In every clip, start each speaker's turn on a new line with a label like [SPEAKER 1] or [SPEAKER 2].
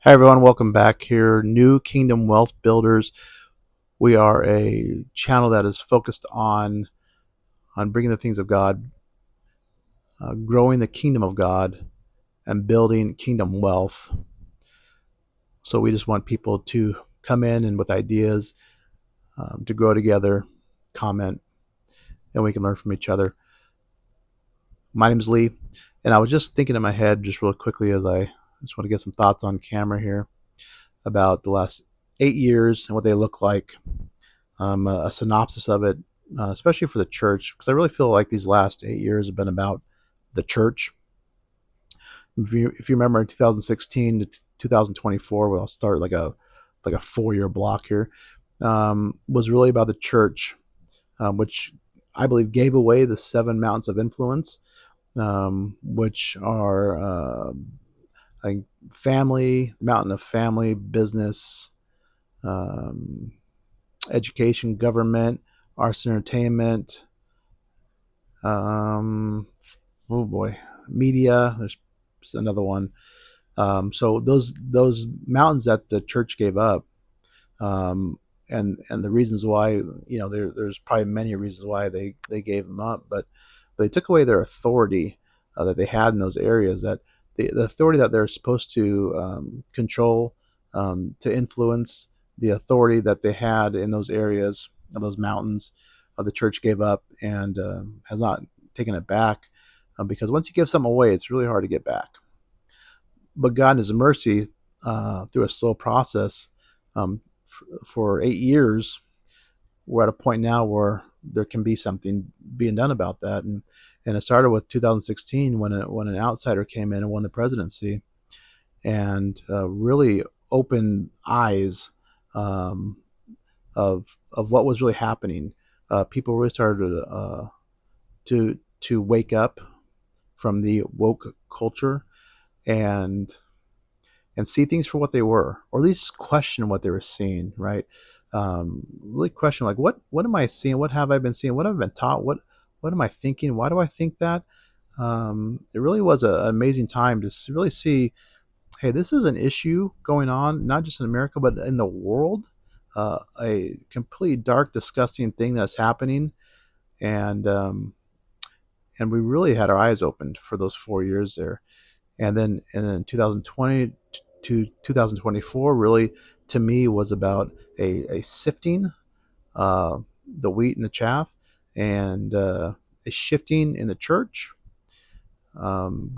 [SPEAKER 1] Hi everyone, welcome back here. New Kingdom Wealth Builders. We are a channel that is focused on bringing the things of God, growing the kingdom of God, and building kingdom wealth. So we just want people to come in and with ideas to grow together, comment, and we can learn from each other. My name is Lee, and I was just thinking in my head, just real quickly, as I just want to get some thoughts on camera here about the last 8 years and what they look like. A synopsis of it, especially for the church, because I really feel like these last 8 years have been about the church. If you remember in 2016 to 2024, well, I'll start like a 4 year block here, was really about the church, which I believe gave away the seven mountains of influence, which are like family, mountain of family, business, um, education, government, arts and entertainment, um, oh boy, media. There's another one. So those mountains that the church gave up, and the reasons why, there's probably many reasons why they gave them up, but they took away their authority that they had in those areas. That the authority that they're supposed to control, to influence, the authority that they had in those areas of those mountains, the church gave up and has not taken it back, because once you give something away, it's really hard to get back. But God in His mercy, through a slow process, for 8 years, we're at a point now where there can be something being done about that. And it started with 2016 when an outsider came in and won the presidency, and really opened eyes, um, of what was really happening. People really started to wake up from the woke culture and see things for what they were, or at least question what they were seeing. Right? Really question, like, what am I seeing? What have I been seeing? What have I been taught? What am I thinking? Why do I think that? It really was an amazing time to really see, hey, this is an issue going on, not just in America, but in the world. A completely dark, disgusting thing that's happening, and we really had our eyes opened for those 4 years there. And then 2020 to 2024 really, to me, was about a sifting, uh, the wheat and the chaff, and a shifting in the church,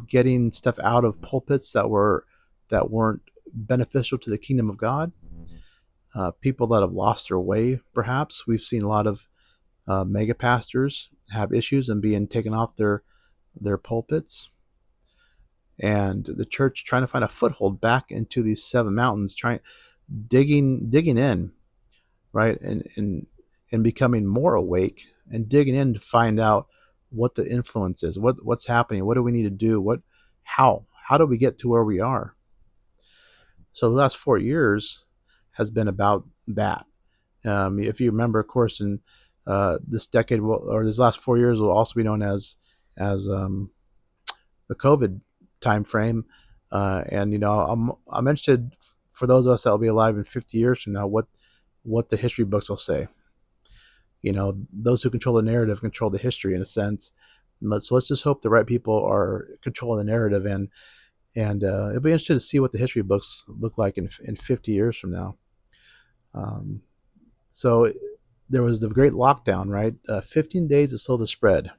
[SPEAKER 1] getting stuff out of pulpits that weren't beneficial to the kingdom of God. People that have lost their way, perhaps. We've seen a lot of mega pastors have issues and being taken off their pulpits, and the church trying to find a foothold back into these seven mountains, trying digging in, right, and becoming more awake and digging in to find out what the influence is, what's happening, what do we need to do, how do we get to where we are. So the last 4 years has been about that. If you remember, of course, in this decade or this last 4 years will also be known as the COVID time frame. And I'm interested, for those of us that will be alive in 50 years from now, what the history books will say. Those who control the narrative control the history, in a sense. So let's just hope the right people are controlling the narrative, and it'll be interesting to see what the history books look like in 50 years from now. Um, so there was the great lockdown, right? 15 days to slow the spread,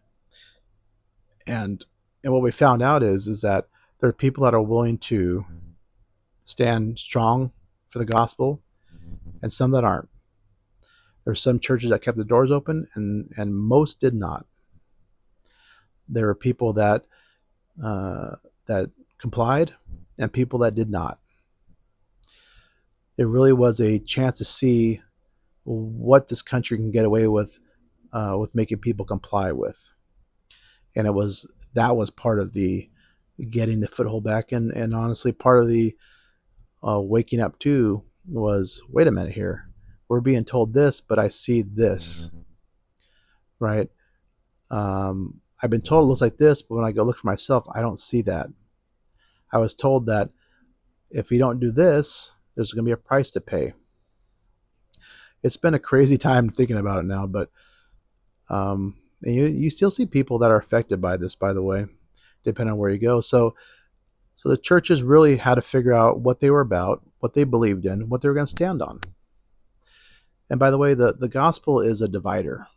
[SPEAKER 1] and what we found out is that there are people that are willing to stand strong for the gospel, and some that aren't. There are some churches that kept the doors open, and most did not. There were people uh, that complied, and people that did not. It really was a chance to see what this country can get away with making people comply with, and that was part of the getting the foothold back, and honestly, part of the waking up too was, wait a minute here, we're being told this, but I see this, right? I've been told it looks like this, but when I go look for myself, I don't see that. I was told that if you don't do this, there's going to be a price to pay. It's been a crazy time thinking about it now, but and you still see people that are affected by this, by the way, depending on where you go. So the churches really had to figure out what they were about, what they believed in, what they were going to stand on. And by the way, the gospel is a divider.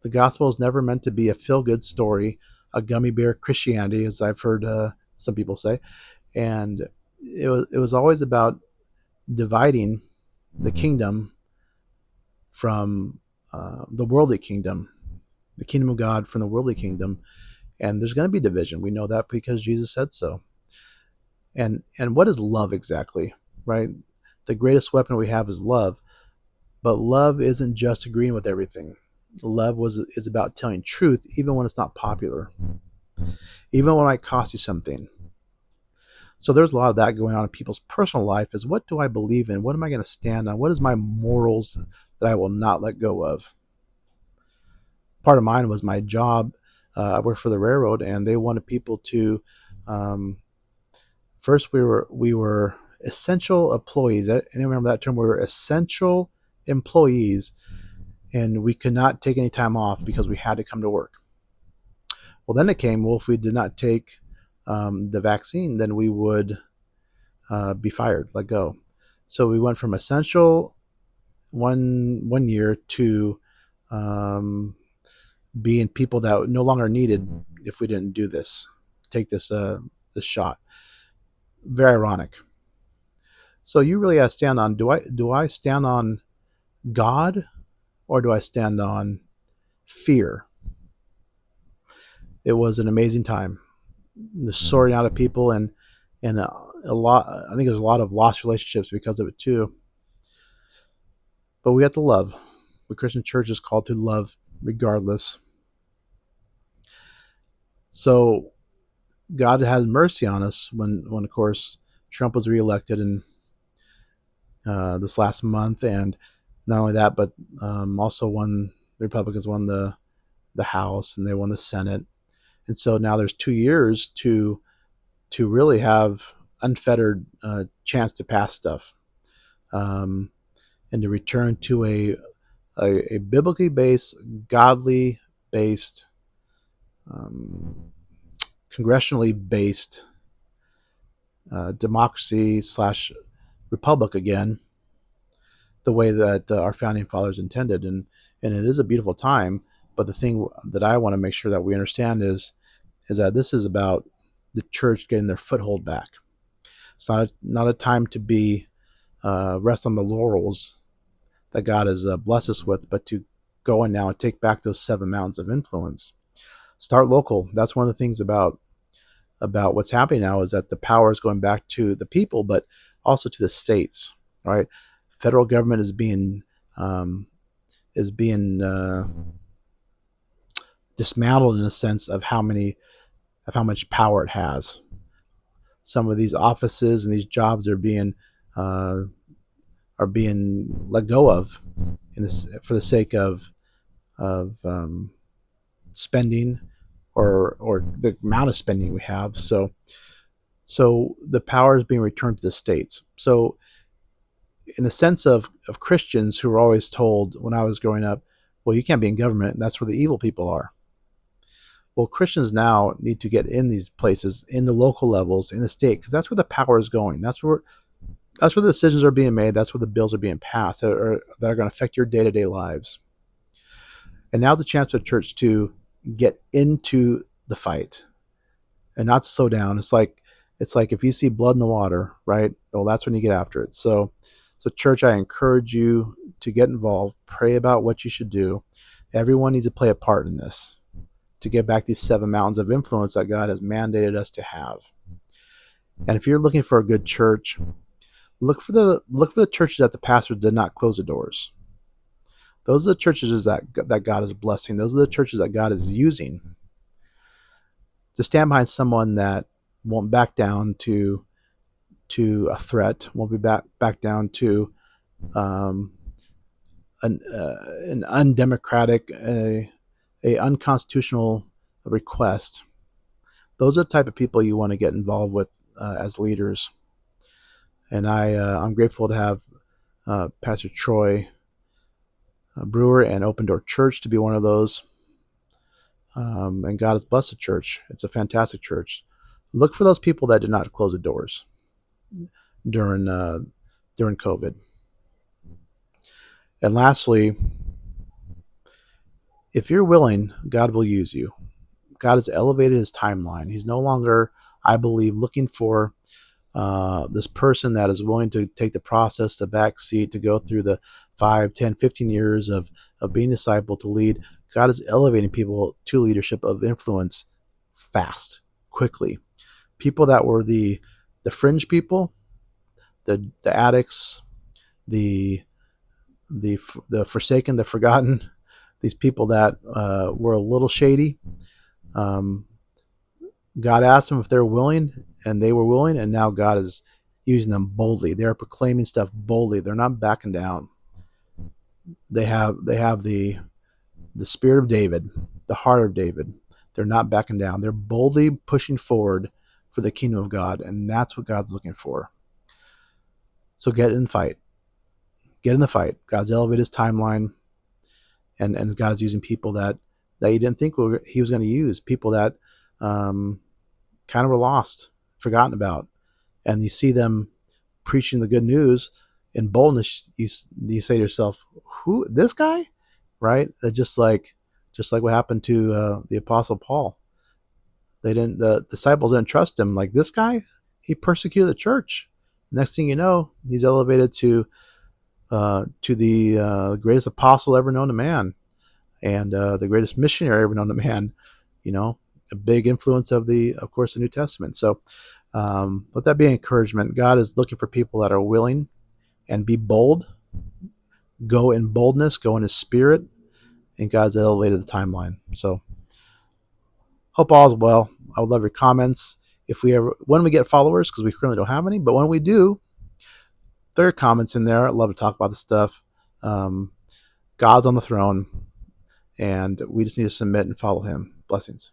[SPEAKER 1] The gospel is never meant to be a feel-good story, a gummy bear Christianity, as I've heard some people say. And it was always about dividing the kingdom from the worldly kingdom, the kingdom of God from the worldly kingdom. And there's going to be division. We know that because Jesus said so. And what is love exactly, right? The greatest weapon we have is love. But love isn't just agreeing with everything. Love is about telling truth even when it's not popular, even when it might cost you something. So there's a lot of that going on in people's personal life is, what do I believe in? What am I going to stand on? What is my morals that I will not let go of? Part of mine was my job. I worked for the railroad, and they wanted people to first we were essential employees. Anyone remember that term? We were essential employees, and we could not take any time off because we had to come to work. Well, then it came, well, if we did not take the vaccine, then we would be fired, let go. So we went from essential one year to being people that no longer needed if we didn't do this, take this shot. Very ironic. So you really have to stand on, do I stand on God, or do I stand on fear? It was an amazing time, the sorting out of people, and a lot. I think there's a lot of lost relationships because of it too. But we have to love. The Christian church is called to love regardless. So God has mercy on us when of course Trump was reelected in this last month, and not only that, but also the Republicans won the House, and they won the Senate, and so now there's 2 years to really have unfettered chance to pass stuff, and to return to a biblically based, godly based, congressionally based democracy / republic again, the way that our founding fathers intended. And it is a beautiful time. But the thing that I want to make sure that we understand is that this is about the church getting their foothold back. It's not a time to be rest on the laurels that God has blessed us with, but to go in now and take back those 7 mountains of influence. Start local. That's one of the things about what's happening now, is that the power is going back to the people, but also to the states. Right? Federal government is being dismantled in a sense of how much power it has. Some of these offices and these jobs are being let go of for the sake of spending, or the amount of spending we have. So the power is being returned to the states. So in the sense of Christians who were always told when I was growing up, well, you can't be in government, and that's where the evil people are. Well, Christians now need to get in these places, in the local levels, in the state, because that's where the power is going. That's where the decisions are being made. That's where the bills are being passed that are going to affect your day-to-day lives. And now's the chance for the church to get into the fight and not to slow down. It's like if you see blood in the water, right? Well, that's when you get after it. So church, I encourage you to get involved. Pray about what you should do. Everyone needs to play a part in this to get back these 7 mountains of influence that God has mandated us to have. And if you're looking for a good church, look for the churches that the pastors did not close the doors. Those are the churches that God is blessing. Those are the churches that God is using to stand behind someone that won't back down to a threat, won't be back down to an undemocratic, a unconstitutional request. Those are the type of people you want to get involved with as leaders. And I'm grateful to have Pastor Troy Brewer and Open Door Church to be one of those. And God has blessed the church. It's a fantastic church. Look for those people that did not close the doors during COVID. And lastly, if you're willing, God will use you. God has elevated his timeline. He's no longer, I believe, looking for this person that is willing to take the process, the back seat, to go through the 5, 10, 15 years of being discipled to lead. God is elevating people to leadership of influence fast, quickly. People that were the fringe people, the addicts, the forsaken, the forgotten, these people that were a little shady. God asked them if they're willing, and they were willing, and now God is using them boldly. They're proclaiming stuff boldly. They're not backing down. They have the spirit of David, the heart of David. They're not backing down. They're boldly pushing forward for the kingdom of God, and that's what God's looking for. So get in the fight. Get in the fight. God's elevated his timeline, and God's using people that you didn't think he was going to use. People that kind of were lost, forgotten about, and you see them preaching the good news in boldness. You say to yourself, "Who? This guy?" Right? Just like what happened to the Apostle Paul. The disciples didn't trust him. Like, this guy, he persecuted the church. Next thing you know, he's elevated to the greatest apostle ever known to man, and the greatest missionary ever known to man. You know, a big influence of course, the New Testament. So let that be an encouragement. God is looking for people that are willing and be bold. Go in boldness. Go in His Spirit, and God's elevated the timeline. So hope all is well. I would love your comments. When we get followers, because we currently don't have any, but when we do, there are comments in there. I'd love to talk about this stuff. God's on the throne, and we just need to submit and follow Him. Blessings.